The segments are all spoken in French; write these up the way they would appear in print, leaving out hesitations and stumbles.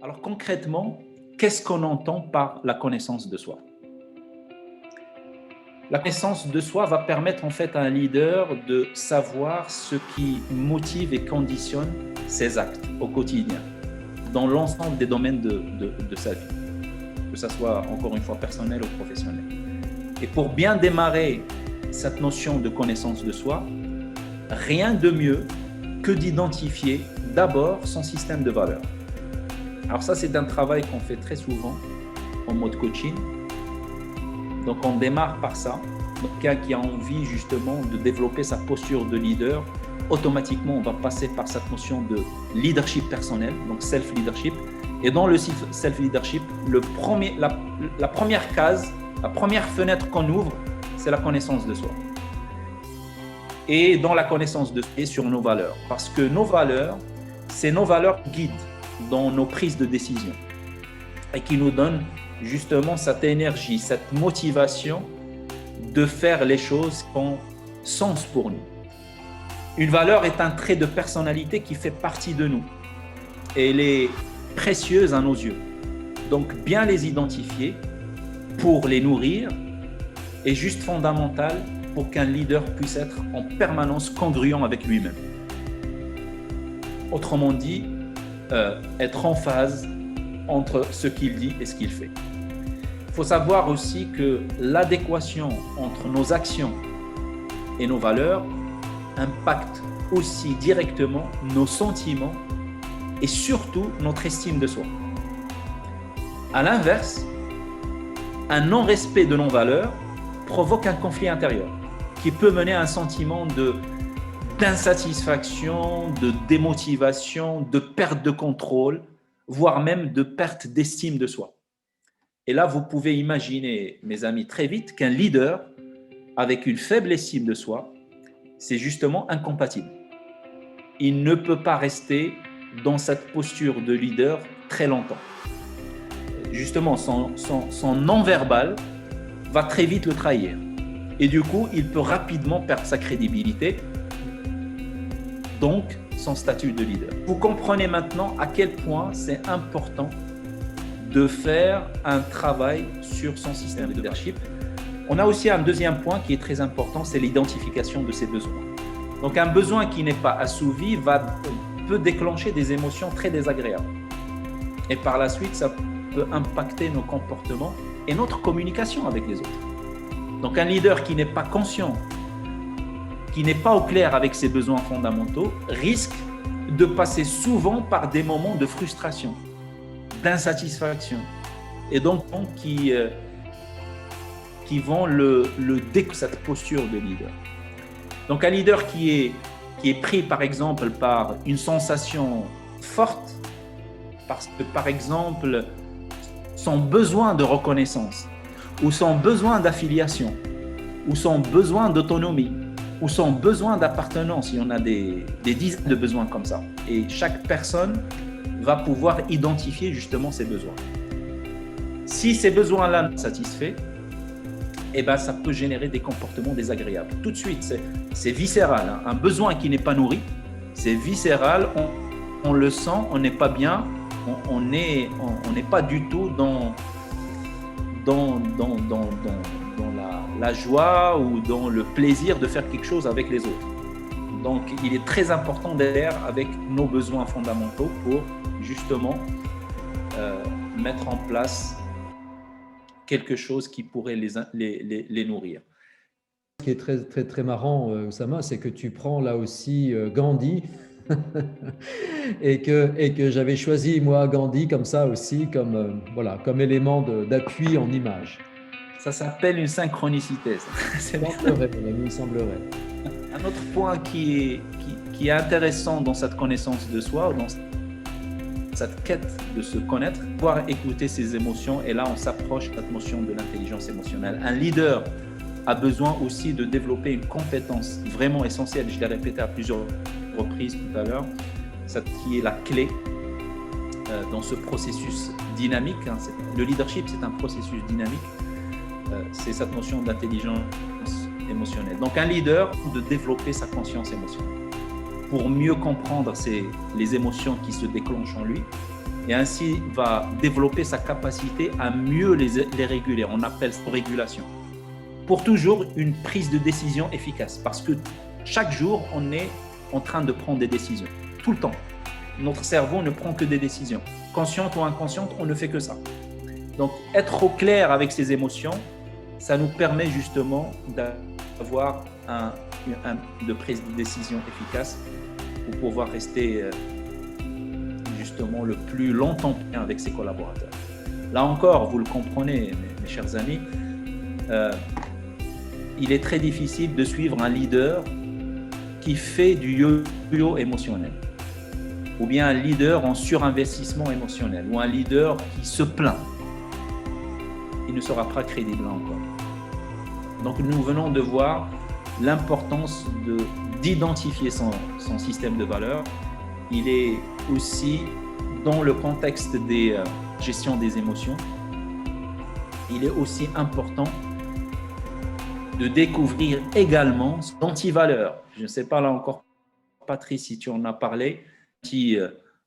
Alors concrètement, qu'est-ce qu'on entend par la connaissance de soi? La connaissance de soi va permettre en fait à un leader de savoir ce qui motive et conditionne ses actes au quotidien, dans l'ensemble des domaines de sa vie, que ce soit encore une fois personnel ou professionnel. Et pour bien démarrer cette notion de connaissance de soi, rien de mieux que d'identifier d'abord son système de valeurs. Alors ça, c'est un travail qu'on fait très souvent en mode coaching. Donc on démarre par ça. Donc quelqu'un qui a envie justement de développer sa posture de leader, automatiquement on va passer par cette notion de leadership personnel, donc self-leadership. Et dans le self-leadership, la première case, la première fenêtre qu'on ouvre, c'est la connaissance de soi. Et dans la connaissance de soi, et sur nos valeurs. Parce que nos valeurs, c'est nos valeurs guides dans nos prises de décision et qui nous donnent justement cette énergie, cette motivation de faire les choses qui ont sens pour nous. Une valeur est un trait de personnalité qui fait partie de nous et elle est précieuse à nos yeux. Donc bien les identifier pour les nourrir est juste fondamental pour qu'un leader puisse être en permanence congruent avec lui-même. Autrement dit, être en phase entre ce qu'il dit et ce qu'il fait. Il faut savoir aussi que l'adéquation entre nos actions et nos valeurs impacte aussi directement nos sentiments et surtout notre estime de soi. À l'inverse, un non-respect de nos valeurs provoque un conflit intérieur qui peut mener à un sentiment d'insatisfaction, de démotivation, de perte de contrôle, voire même de perte d'estime de soi. Et là, vous pouvez imaginer, mes amis, très vite qu'un leader avec une faible estime de soi, c'est justement incompatible. Il ne peut pas rester dans cette posture de leader très longtemps. Justement, son non-verbal va très vite le trahir. Et du coup, il peut rapidement perdre sa crédibilité, donc son statut de leader. Vous comprenez maintenant à quel point c'est important de faire un travail sur son système de leadership. On a aussi un deuxième point qui est très important, c'est l'identification de ses besoins. Donc un besoin qui n'est pas assouvi peut déclencher des émotions très désagréables. Et par la suite, ça peut impacter nos comportements et notre communication avec les autres. Donc un leader qui n'est pas conscient, qui n'est pas au clair avec ses besoins fondamentaux, risque de passer souvent par des moments de frustration, d'insatisfaction, et donc qui vont le déclencher cette posture de leader. Donc un leader qui est pris par exemple par une sensation forte, parce que par exemple son besoin de reconnaissance, ou son besoin d'affiliation, ou son besoin d'autonomie, ou son besoin d'appartenance. Il y en a des dizaines de besoins comme ça. Et chaque personne va pouvoir identifier justement ses besoins. Si ces besoins-là sont satisfaits, eh ben, ça peut générer des comportements désagréables. Tout de suite, c'est viscéral. Hein. Un besoin qui n'est pas nourri, c'est viscéral, on le sent, on n'est pas bien, on n'est pas du tout dans la joie ou dans le plaisir de faire quelque chose avec les autres. Donc, il est très important d'être avec nos besoins fondamentaux pour justement mettre en place quelque chose qui pourrait les nourrir. Ce qui est très, très, très marrant, Oussama, c'est que tu prends là aussi Gandhi et que j'avais choisi moi Gandhi comme ça aussi, comme élément d'appui en image. Ça s'appelle une synchronicité. Il semblerait. Un autre point qui est intéressant dans cette connaissance de soi, dans cette quête de se connaître, pouvoir écouter ses émotions, et là on s'approche de cette notion de l'intelligence émotionnelle. Un leader a besoin aussi de développer une compétence vraiment essentielle, je l'ai répété à plusieurs reprises tout à l'heure, qui est la clé dans ce processus dynamique. Le leadership, c'est un processus dynamique, c'est cette notion d'intelligence émotionnelle. Donc un leader, de développer sa conscience émotionnelle pour mieux comprendre les émotions qui se déclenchent en lui et ainsi va développer sa capacité à mieux les réguler. On appelle ça régulation. Pour toujours une prise de décision efficace, parce que chaque jour, on est en train de prendre des décisions, tout le temps. Notre cerveau ne prend que des décisions. Conscientes ou inconscientes, on ne fait que ça. Donc, être au clair avec ses émotions, ça nous permet justement d'avoir de prise de décision efficace pour pouvoir rester justement le plus longtemps avec ses collaborateurs. Là encore, vous le comprenez, mes chers amis, il est très difficile de suivre un leader qui fait du yo-yo émotionnel, ou bien un leader en surinvestissement émotionnel, ou un leader qui se plaint. Il ne sera pas crédible encore. Donc nous venons de voir l'importance d'identifier son système de valeurs. Il est aussi dans le contexte des gestion des émotions. Il est aussi important de découvrir également l'antivaleur. Je ne sais pas là encore, Patrice, si tu en as parlé,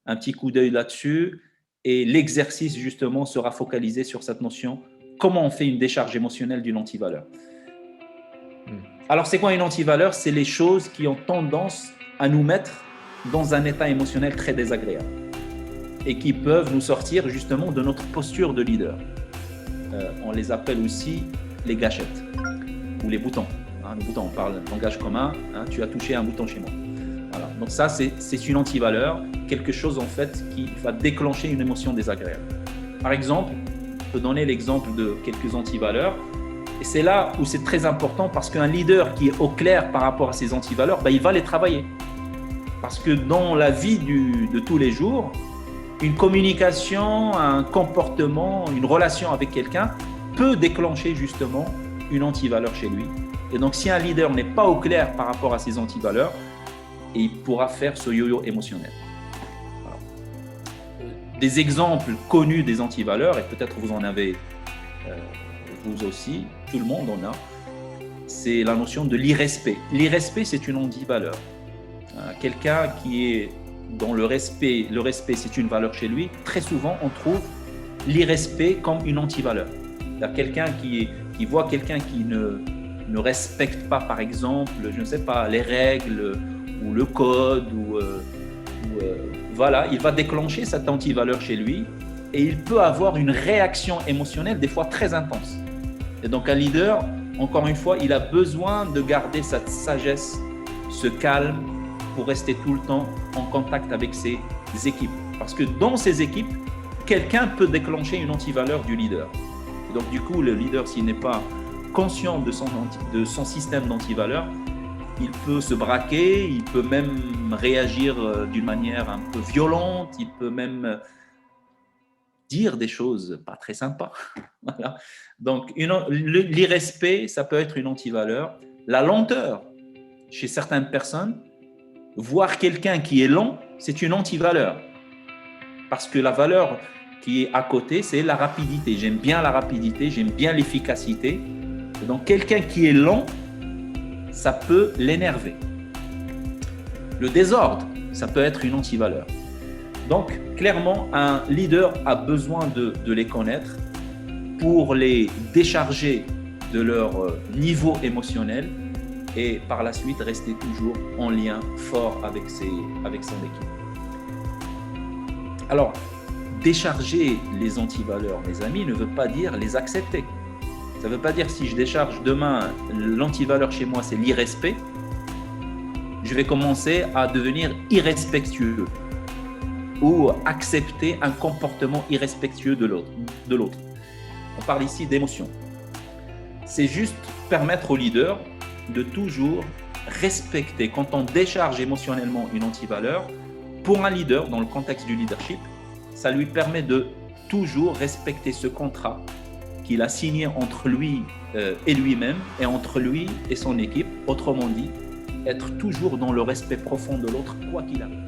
un petit coup d'œil là-dessus, et l'exercice justement sera focalisé sur cette notion. Comment on fait une décharge émotionnelle d'une antivaleur? Alors, c'est quoi une antivaleur? C'est les choses qui ont tendance à nous mettre dans un état émotionnel très désagréable et qui peuvent nous sortir justement de notre posture de leader. On les appelle aussi les gâchettes ou les boutons. Les boutons, on parle langage commun. Tu as touché un bouton chez moi. Voilà. Donc ça, c'est une antivaleur, quelque chose en fait qui va déclencher une émotion désagréable. Par exemple, je peux donner l'exemple de quelques antivaleurs. Et c'est là où c'est très important parce qu'un leader qui est au clair par rapport à ses antivaleurs, il va les travailler. Parce que dans la vie de tous les jours, une communication, un comportement, une relation avec quelqu'un peut déclencher justement une antivaleur chez lui. Et donc, si un leader n'est pas au clair par rapport à ses antivaleurs, il pourra faire ce yo-yo émotionnel. Voilà. Des exemples connus des antivaleurs, et peut-être vous en avez vous aussi, tout le monde en a, c'est la notion de l'irrespect. L'irrespect, c'est une antivaleur. Quelqu'un qui est dans le respect c'est une valeur chez lui, très souvent on trouve l'irrespect comme une antivaleur. Quelqu'un qui voit quelqu'un qui ne respecte pas, par exemple, je ne sais pas, les règles ou le code, voilà, il va déclencher cette antivaleur chez lui et il peut avoir une réaction émotionnelle des fois très intense. Et donc un leader, encore une fois, il a besoin de garder cette sagesse, ce calme pour rester tout le temps en contact avec ses équipes. Parce que dans ces équipes, quelqu'un peut déclencher une antivaleur du leader. Et donc du coup, le leader, s'il n'est pas conscient de son système d'antivaleur, il peut se braquer, il peut même réagir d'une manière un peu violente, il peut même dire des choses pas très sympas. Voilà. Donc, l'irrespect, ça peut être une antivaleur. La lenteur, chez certaines personnes, voir quelqu'un qui est lent, c'est une antivaleur. Parce que la valeur qui est à côté, c'est la rapidité. J'aime bien la rapidité, j'aime bien l'efficacité. Donc, quelqu'un qui est lent, ça peut l'énerver. Le désordre, ça peut être une antivaleur. Donc, clairement, un leader a besoin de les connaître pour les décharger de leur niveau émotionnel et par la suite rester toujours en lien fort avec son équipe. Alors, décharger les antivaleurs, mes amis, ne veut pas dire les accepter. Ça ne veut pas dire si je décharge demain l'antivaleur chez moi, c'est l'irrespect, je vais commencer à devenir irrespectueux ou accepter un comportement irrespectueux de l'autre. On parle ici d'émotion. C'est juste permettre au leader de toujours respecter. Quand on décharge émotionnellement une antivaleur, pour un leader, dans le contexte du leadership, ça lui permet de toujours respecter ce contrat qu'il a signé entre lui et lui-même et entre lui et son équipe. Autrement dit, être toujours dans le respect profond de l'autre, quoi qu'il arrive.